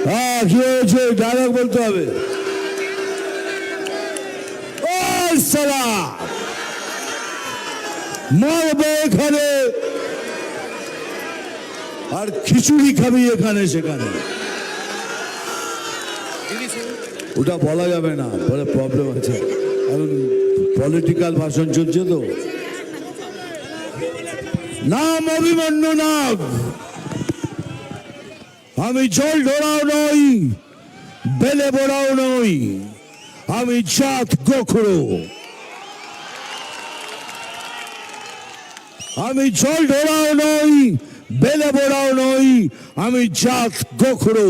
হ্যাঁ, কি হয়েছে? ডায়লগ বলতে হবে। ও সালা, মারবে এখানে আর খিচুড়ি খাবি এখানে সেখানে। ওটা বলা যাবে না, বলে প্রবলেম আছে। এখন পলিটিক্যাল ভাষণ চলছে তো। নাম অভিমন্যু নাগ, আমি জল ঢোড়াও নই, বেলে বোড়াও নই, আমি জাত গোখরো। আমি জল ঢোড়াও নই, বেলে বোড়াও নই, আমি জাত গোখরো।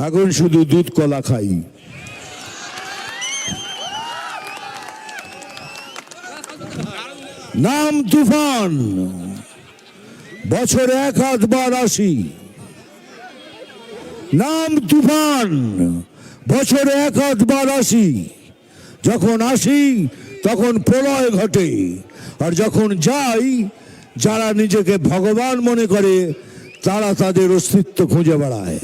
এখন শুধু দুধ কলা খাই। নাম তুফান, বছরে 1 বার আসি। নাম তুফান, বছরে 1 বার আসি। যখন আসি তখন প্রলয় ঘটে, আর যখন যাই যারা নিজেকে ভগবান মনে করে তারা তাদের অস্তিত্ব খুঁজে বেড়ায়।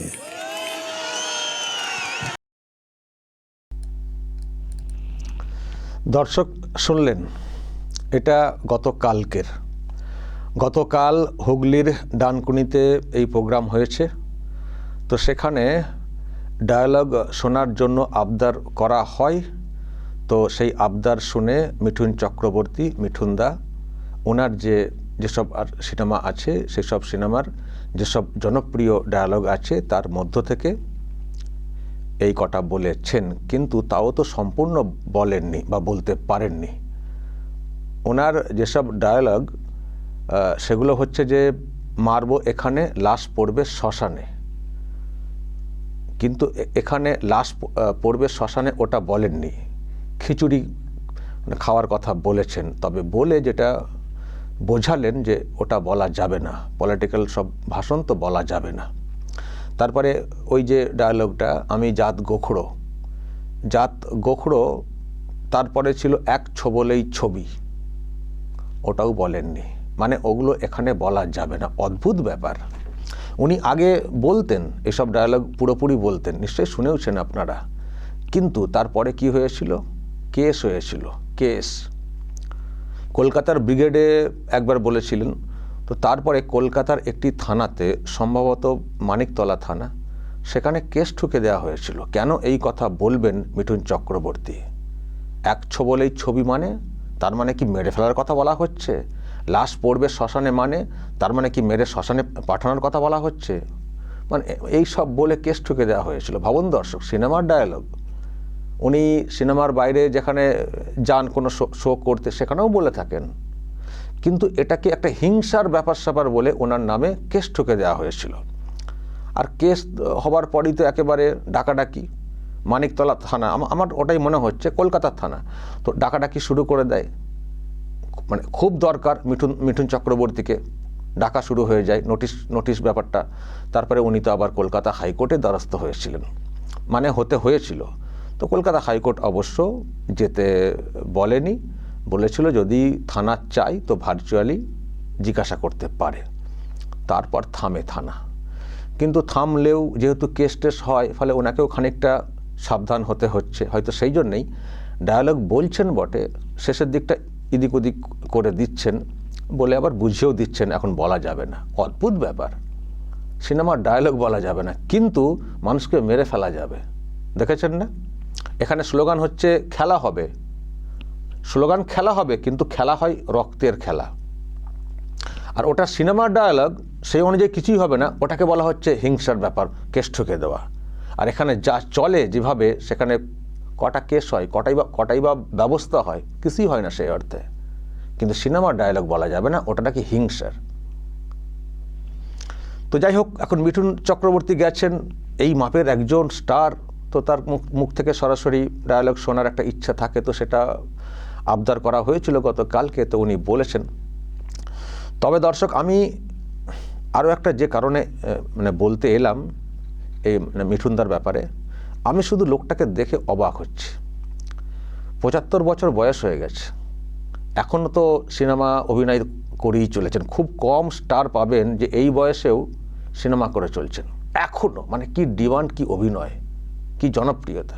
দর্শক শুনলেন, এটা গতকাল হুগলির ডানকুনিতে এই প্রোগ্রাম হয়েছে। তো সেখানে ডায়ালগ শোনার জন্য আবদার করা হয়। তো সেই আবদার শুনে মিঠুন চক্রবর্তী, মিঠুনদা, ওনার যেসব আর সিনেমা আছে সেসব সিনেমার যেসব জনপ্রিয় ডায়ালগ আছে তার মধ্য থেকে এই কটা বলেছেন, কিন্তু তাও তো সম্পূর্ণ বলেননি বা বলতে পারেননি। ওনার যেসব ডায়ালগ সেগুলো হচ্ছে যে মারবো এখানে, লাশ পড়বে শ্মশানে। কিন্তু এখানে লাশ পড়বে শ্মশানে ওটা বলেননি, খিচুড়ি খাওয়ার কথা বলেছেন। তবে বলে যেটা বোঝালেন যে ওটা বলা যাবে না, পলিটিক্যাল সব ভাষণ তো বলা যাবে না। তারপরে ওই যে ডায়ালগটা, আমি জাত গোখরো, তারপরে ছিল এক ছোবলেই ছবি, ওটাও বলেননি। মানে ওগুলো এখানে বলা যাবে না। অদ্ভুত ব্যাপার। উনি আগে বলতেন, এসব ডায়ালগ পুরোপুরি বলতেন, নিশ্চয়ই শুনেওছেন আপনারা। কিন্তু তারপরে কি হয়েছিল? কেস হয়েছিল, কেস। কলকাতার ব্রিগেডে একবার বলেছিলেন। তো তারপরে কলকাতার একটি থানাতে, সম্ভবত মানিকতলা থানা, সেখানে কেস ঠুকে দেওয়া হয়েছিল। কেন এই কথা বলবেন মিঠুন চক্রবর্তী? এক ছোবলেই ছবি মানে তার মানে কি মেরে ফেলার কথা বলা হচ্ছে? লাশ পড়বে শ্মশানে মানে তার মানে কি মেরে শ্মশানে পাঠানোর কথা বলা হচ্ছে? মানে এই সব বলে কেস ঠুকে দেওয়া হয়েছিল। ভাবুন দর্শক, সিনেমার ডায়ালগ। উনি সিনেমার বাইরে যেখানে যান কোনো শো করতে, সেখানেও বলে থাকেন। কিন্তু এটাকে একটা হিংসার ব্যাপার স্যাপার বলে ওনার নামে কেস ঠুকে দেওয়া হয়েছিল। আর কেস হবার পরই তো একেবারে ডাকাডাকি, মানিকতলা থানা, আমার ওটাই মনে হচ্ছে কলকাতার থানা, তো ডাকাডাকি শুরু করে দেয়। মানে খুব দরকার মিঠুন চক্রবর্তীকে, ডাকা শুরু হয়ে যায়, নোটিশ ব্যাপারটা। তারপরে উনি তো আবার কলকাতা হাইকোর্টে দ্বারস্থ হয়েছিলেন, মানে হতে হয়েছিল। তো কলকাতা হাইকোর্ট অবশ্য যেতে বলেনি, বলেছিল যদি থানা চাই তো ভার্চুয়ালি জিজ্ঞাসা করতে পারে। তারপর থামে থানা। কিন্তু থামলেও যেহেতু কেস টেস হয়, ফলে ওনাকেও খানিকটা সাবধান হতে হচ্ছে। হয়তো সেই জন্যেই ডায়ালগ বলছেন বটে, শেষের দিকটা এদিক ওদিক করে দিচ্ছেন, বলে আবার বুঝিয়েও দিচ্ছেন এখন বলা যাবে না। অদ্ভুত ব্যাপার। সিনেমার ডায়ালগ বলা যাবে না, কিন্তু মানুষকে মেরে ফেলা যাবে। দেখেছেন না? এখানে স্লোগান হচ্ছে খেলা হবে, স্লোগান খেলা হবে, কিন্তু খেলা হয় রক্তের খেলা। আর ওটা সিনেমার ডায়ালগ, সেই অনুযায়ী কিছুই হবে না, ওটাকে বলা হচ্ছে হিংসার ব্যাপার, কেস ঠুকে দেওয়া। আর এখানে যা চলে যেভাবে, সেখানে কটা কেস হয়, কটাই বা ব্যবস্থা হয়, কিছুই হয় না সেই অর্থে। কিন্তু সিনেমার ডায়ালগ বলা যাবে না, ওটা নাকি হিংসার। তো যাই হোক, এখন মিঠুন চক্রবর্তী গেছেন, এই মাপের একজন স্টার, তো তার মুখ থেকে সরাসরি ডায়ালগ শোনার একটা ইচ্ছা থাকে, তো সেটা আবদার করা হয়েছিল গতকালকে, তো উনি বলেছেন। তবে দর্শক, আমি আরও একটা যে কারণে মানে বলতে এলাম এই মিঠুনদার ব্যাপারে, আমি শুধু লোকটাকে দেখে অবাক হচ্ছি। 75 বছর বয়স হয়ে গেছে, এখনও তো সিনেমা অভিনয় করেই চলেছেন। খুব কম স্টার পাবেন যে এই বয়সেও সিনেমা করে চলছেন এখনও। মানে কি ডিমান্ড, কি অভিনয়, কি জনপ্রিয়তা।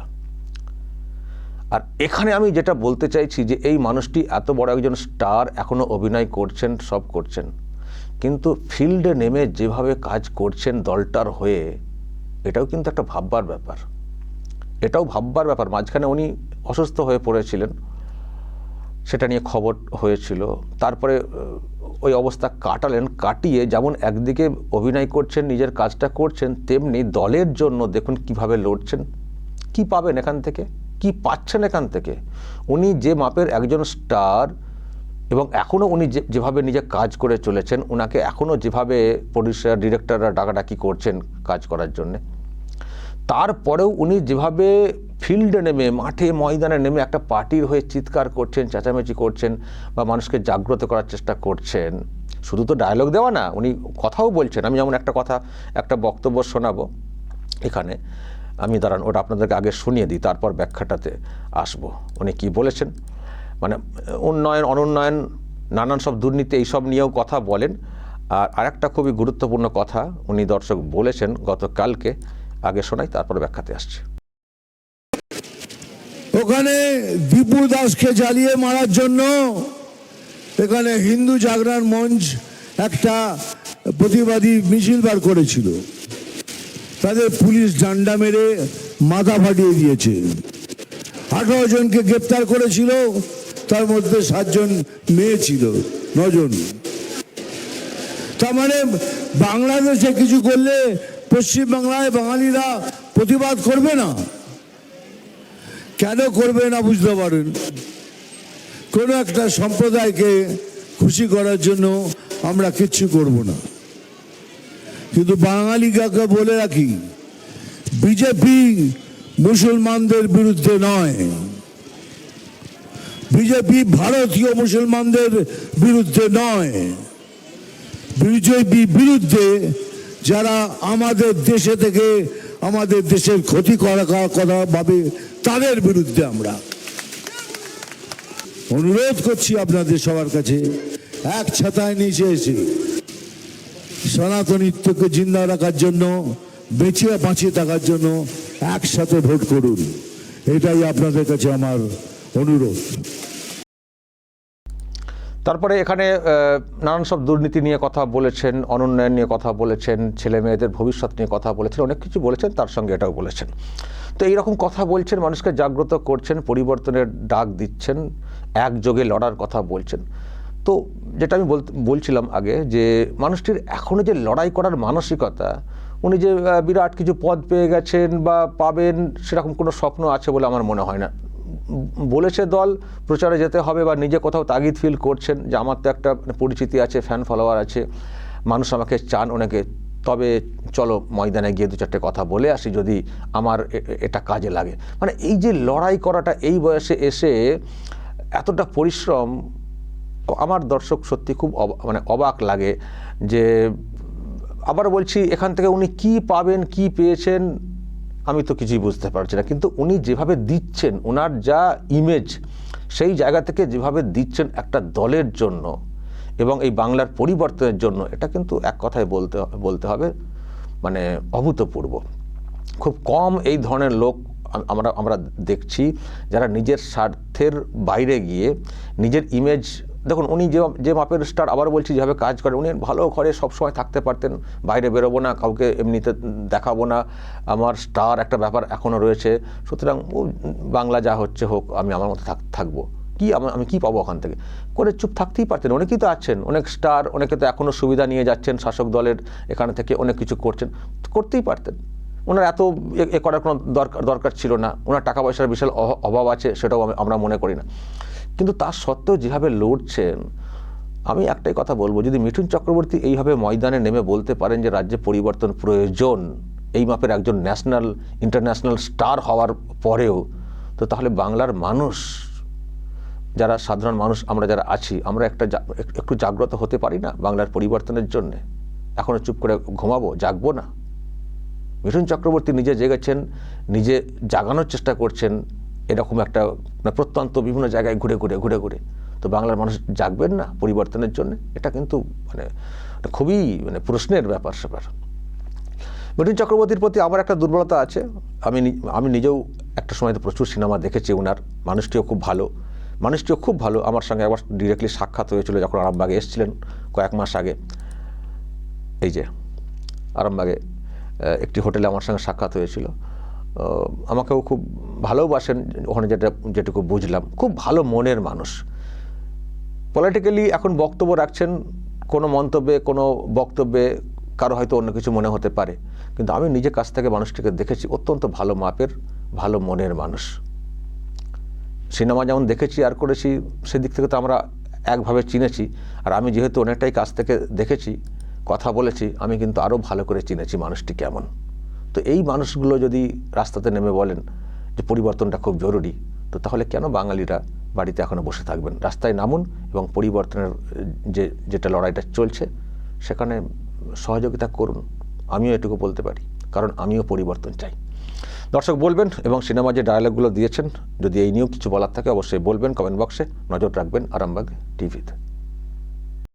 আর এখানে আমি যেটা বলতে চাইছি যে এই মানুষটি এত বড় একজন স্টার, এখনও অভিনয় করছেন, সব করছেন, কিন্তু ফিল্ডে নেমে যেভাবে কাজ করছেন দলটার হয়ে, এটাও কিন্তু একটা ভাববার ব্যাপার। এটাও ভাববার ব্যাপার। মাঝখানে উনি অসুস্থ হয়ে পড়েছিলেন, সেটা নিয়ে খবর হয়েছিল। তারপরে ওই অবস্থা কাটালেন, কাটিয়ে যেমন একদিকে অভিনয় করছেন, নিজের কাজটা করছেন, তেমনি দলের জন্য দেখুন কিভাবে লড়ছেন। কি পাবেন এখান থেকে, কি পাচ্ছেন এখান থেকে? উনি যে মাপের একজন স্টার, এবং এখনও উনি যেভাবে নিজে কাজ করে চলেছেন, ওনাকে এখনও যেভাবে প্রডিউসার, ডিরেক্টররা ডাকাডাকি করছেন কাজ করার জন্যে, তারপরেও উনি যেভাবে ফিল্ডে নেমে, মাঠে ময়দানে নেমে একটা পার্টির হয়ে চিৎকার করছেন, চেঁচামেচি করছেন, বা মানুষকে জাগ্রত করার চেষ্টা করছেন। শুধু তো ডায়লগ দেওয়া না, উনি কথাও বলছেন। আমি যেমন একটা বক্তব্য শোনাবো এখানে, আমি দাঁড়ান ওটা আপনাদেরকে আগে শুনিয়ে দিই, তারপর ব্যাখ্যাটাতে আসবো। উনি কি বলেছেন, মানে উন্নয়ন, অনুন্নয়ন, নানান সব দুর্নীতি, এইসব নিয়েও কথা বলেন। আর আরেকটা খুবই গুরুত্বপূর্ণ কথা উনি দর্শক বলেছেন গতকালকে, আগে শোনাই তারপর ব্যাখ্যাতে আসছে। ওখানে দীপু দাসকে জ্বালিয়ে মারার জন্য এখানে হিন্দু জাগরণ মঞ্চ একটা প্রতিবাদী মিছিল বার করেছিল। তাদের পুলিশ ডান্ডা মেরে মাথা ফাটিয়ে দিয়েছে। 18 জনকে গ্রেপ্তার করেছিল, তার মধ্যে 7 জন মেয়ে ছিল, 9 জন। তার মানে বাংলাদেশে কিছু করলে পশ্চিমবাংলায় বাঙালিরা প্রতিবাদ করবে না। কেন করবে না বুঝতে পারেন? কোনো একটা সম্প্রদায়কে খুশি করার জন্য আমরা কিচ্ছু করব না। কিন্তু বাঙালিকে বলে রাখি, বিজেপি মুসলমানদের বিরুদ্ধে নয়, বিজেপি ভারতীয় মুসলমানদের বিরুদ্ধে নয়, বিজেপি বিরুদ্ধে যারা আমাদের দেশে থেকে আমাদের দেশের ক্ষতি করার কথা ভাবে, তাদের বিরুদ্ধে আমরা অনুরোধ করছি আপনাদের সবার কাছে, এক ছাতায় নিচে এসে সনাতনীত্বকে জিন্দা রাখার জন্য, বাঁচিয়ে থাকার জন্য একসাথে ভোট করুন। এটাই আপনাদের কাছে আমার অনুরোধ। তারপরে এখানে নানান সব দুর্নীতি নিয়ে কথা বলেছেন, অনুন্নয়ন নিয়ে কথা বলেছেন, ছেলে মেয়েদের ভবিষ্যৎ নিয়ে কথা বলেছেন, অনেক কিছু বলেছেন, তার সঙ্গে এটাও বলেছেন। তো এইরকম কথা বলছেন, মানুষকে জাগ্রত করছেন, পরিবর্তনের ডাক দিচ্ছেন, একযোগে লড়ার কথা বলছেন। তো যেটা আমি বলছিলাম আগে, যে মানুষটির এখনও যে লড়াই করার মানসিকতা, উনি যে বিরাট কিছু পদ পেয়ে গেছেন বা পাবেন, সেরকম কোনো স্বপ্ন আছে বলে আমার মনে হয় না। বলেছে দল প্রচারে যেতে হবে, বা নিজে কোথাও তাগিদ ফিল করছেন যে আমার তো একটা পরিচিতি আছে, ফ্যান ফলোয়ার আছে, মানুষ আমাকে চান অনেকে, তবে চলো ময়দানে গিয়ে 2-4টে কথা বলে আসি যদি আমার এটা কাজে লাগে। মানে এই যে লড়াই করাটা এই বয়সে এসে, এতটা পরিশ্রম, আমার দর্শক সত্যি খুব অবাক লাগে। যে আবার বলছি, এখান থেকে উনি কি পাবেন, কি পেয়েছেন, আমি তো কিছুই বুঝতে পারছি না। কিন্তু উনি যেভাবে দিচ্ছেন, ওনার যা ইমেজ, সেই জায়গা থেকে যেভাবে দিচ্ছেন একটা দলের জন্য এবং এই বাংলার পরিবর্তনের জন্য, এটা কিন্তু এক কথায় বলতে হবে মানে অভূতপূর্ব। খুব কম এই ধরনের লোক আমরা দেখছি যারা নিজের স্বার্থের বাইরে গিয়ে নিজের ইমেজ, দেখুন উনি যে মাপের স্টার, আবার বলছি, যেভাবে কাজ করে, উনি ভালো ঘরে সবসময় থাকতে পারতেন, বাইরে বেরোবো না, কাউকে এমনিতে দেখাবো না, আমার স্টার একটা ব্যাপার এখনও রয়েছে, সুতরাং বাংলা যা হচ্ছে হোক, আমি আমার মতো থাকবো, কি আমি কি পাবো ওখান থেকে করে চুপ থাকতেই পারতেন। অনেকেই তো আছেন, অনেক স্টার, অনেকে তো এখনও সুবিধা নিয়ে যাচ্ছেন শাসক দলের, এখানে থেকে অনেক কিছু করতেই পারতেন। ওনার এত করার কোনো দরকার ছিল না। ওনার টাকা পয়সার বিশাল অভাব আছে, সেটাও আমরা মনে করি না। কিন্তু তার সত্ত্বেও যেভাবে লড়ছেন, আমি একটাই কথা বলবো, যদি মিঠুন চক্রবর্তী এইভাবে ময়দানে নেমে বলতে পারেন যে রাজ্যে পরিবর্তন প্রয়োজন, এই মাপের একজন ন্যাশনাল ইন্টারন্যাশনাল স্টার হওয়ার পরেও, তো তাহলে বাংলার মানুষ, যারা সাধারণ মানুষ আমরা যারা আছি, আমরা একটু জাগ্রত হতে পারি না বাংলার পরিবর্তনের জন্যে? এখনও চুপ করে ঘুমাবো, জাগবো না? মিঠুন চক্রবর্তী নিজে জেগেছেন, নিজে জাগানোর চেষ্টা করছেন, এরকম একটা প্রত্যন্ত বিভিন্ন জায়গায় ঘুরে ঘুরে। তো বাংলার মানুষ জাগবেন না পরিবর্তনের জন্য? এটা কিন্তু মানে খুবই প্রশ্নের ব্যাপার স্যাপার। মিঠুন চক্রবর্তীর প্রতি আমার একটা দুর্বলতা আছে। আমি নিজেও একটা সময় প্রচুর সিনেমা দেখেছি ওনার। মানুষটিও খুব ভালো। আমার সঙ্গে একবার ডিরেক্টলি সাক্ষাৎ হয়েছিল যখন আরামবাগে এসেছিলেন কয়েক মাস আগে। এই যে আরামবাগে একটি হোটেলে আমার সঙ্গে সাক্ষাৎ হয়েছিল। আমাকেও খুব ভালোবাসেন, ওখানে যেটুকু বুঝলাম। খুব ভালো মনের মানুষ। পলিটিক্যালি এখন বক্তব্য রাখছেন, কোনো মন্তব্যে কোনো বক্তব্যে কারো হয়তো অন্য কিছু মনে হতে পারে, কিন্তু আমি নিজের কাছ থেকে মানুষটিকে দেখেছি অত্যন্ত ভালো মাপের, ভালো মনের মানুষ। সিনেমা যেমন দেখেছি আর করেছি, সেদিক থেকে তো আমরা একভাবে চিনেছি। আর আমি যেহেতু অনেকটাই কাছ থেকে দেখেছি, কথা বলেছি, আমি কিন্তু আরও ভালো করে চিনেছি মানুষটি কেমন। তো এই মানুষগুলো যদি রাস্তাতে নেমে বলেন যে পরিবর্তনটা খুব জরুরি, তো তাহলে কেন বাঙালিরা বাড়িতে এখনো বসে থাকবেন? রাস্তায় নামুন এবং পরিবর্তনের যেটা লড়াইটা চলছে সেখানে সহযোগিতা করুন। আমিও এটুকু বলতে পারি, কারণ আমিও পরিবর্তন চাই। দর্শক বলবেন, এবং সিনেমা যে ডায়ালগগুলো দিয়েছেন, যদি এই নিয়েও কিছু বলার থাকে অবশ্যই বলবেন কমেন্ট বক্সে। নজর রাখবেন আরামবাগ টিভিতে।